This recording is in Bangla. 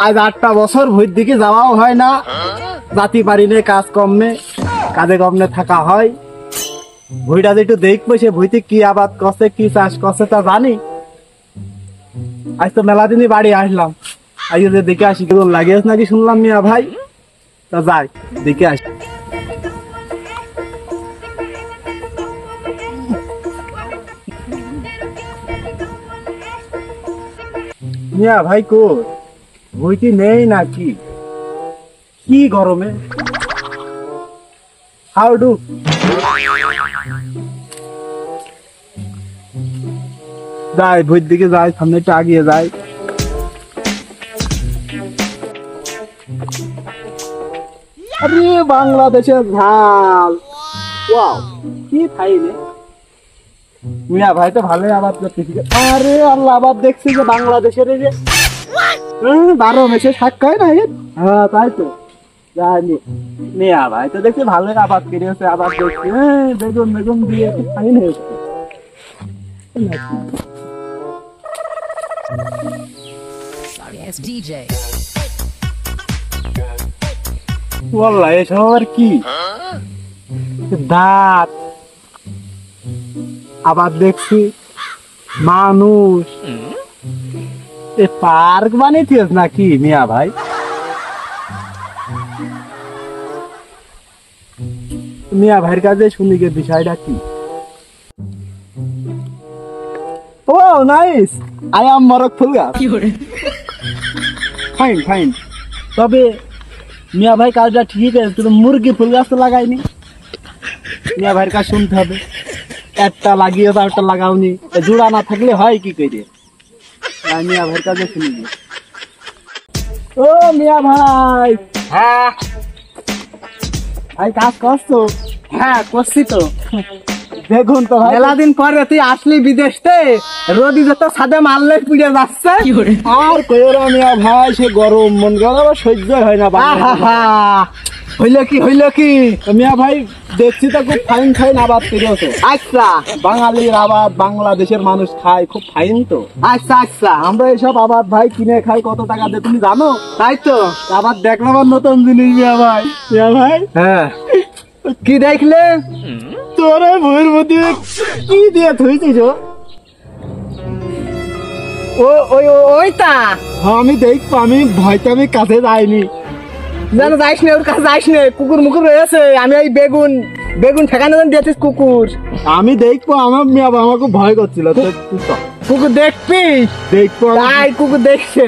আজ 8টা বছর ভুঁইর দিকে যাওয়াও হয় না, জাতি পারি নে, কাজ কমনে, কাজে কমনে থাকা হয়। ভুঁইটা যে একটু দেখবো, সে ভুঁইতে কি আবাদ করছে, কি চাষ করছে তা জানি। আজ তো মেলা দিনই বাড়ি আসলাম, আজ যে দেখে আসি কেমন লাগিয়েছে নাকি শুনলাম মিয়া ভাই, তা যাই দেখে আসি। মিয়া ভাই কই, ভুঁইটি নেই নাকি? কি গরমে হাউডু যাই, ভুঁইর দিকে যাই, সামনে একটু আগিয়ে যাই। আরে বাংলাদেশের ঝাল, ওয়াও কি খাইলে। মিয়া ভাই তো ভালোই আবাদ করতেছি। আরে আল্লাহ, আবাদ দেখছি যে বাংলাদেশের এই যে 12 মাসে শাক খায় না। হ্যাঁ তাই তো জানি। মিয়া ভাই তো দেখছি ভালোই আবাদ করেছে, আবাদ দেখছি বেগুন বেগুন দিয়ে খাই না। Yes, DJ. বললা এসব আবার কি দাঁত, আবার দেখছি মানুষ পার্ক বানিয়েছিস নাকি মিয়া ভাই? মিয়া ভাইয়ের কাছে শুনি গে বিষয়টা কি? ও নাইস, আই এম মরক ফুল গাছ। ফাইন ফাইন, তবে মিয়া ভাই কাজটা ঠিক আছে, কিন্তু মুরগি ফুল গাছ তো লাগাইনি। মিয়া ভাইয়ের কাজ শুনতে হবে, একটা লাগিয়ে তো একটা লাগাওনি, জোড়া না থাকলে হয় কি করে? মিয়া ভাইয়ের কাছে শুনি। ও মিয়া ভাই, হ্যাঁ ভাই কাজ করছো? হ্যাঁ করছি তো। দেখুন তো ভাই, মেলা দিন পরে তুই আসলি বিদেশ তে, রোদি যত ছাদে মারলে পুড়ে যাচ্ছে। আর কইও না মিয়া ভাই, সে গরম মন গেল সহ্য হয় না। হইল কি হইল কি? মিয়া ভাই দেখছি তো খুব ফাইন ফাইন আবাদ করেছো। আচ্ছা বাঙালির আবাদ বাংলাদেশের মানুষ খায়, খুব ফাইন তো। আচ্ছা আচ্ছা, আমরা এইসব আবাদ ভাই কিনে খাই কত টাকা দিয়ে তুমি জানো? তাই তো। আবার দেখলাম আর নতুন জিনিস মিয়া ভাই। মিয়া ভাই হ্যাঁ, কি দেখলে? তোরে ভুঁইর মধ্যে কি দিয়ে থইছিস? ওইটা আমি দেখবো, আমি ভয়তে আমি কাছে যাইনি। যেন যাইস না, ওর কাছে যাইস না, কুকুর মুকুর রয়েছে। আমি ওই বেগুন বেগুন ঠেকানো দিয়েছিস কুকুর। আমি দেখবো, আমার মিয়া ভাই আমাকে ভয় করছিল। কুকুর দেখবি? দেখবো তাই কুকুর দেখছে।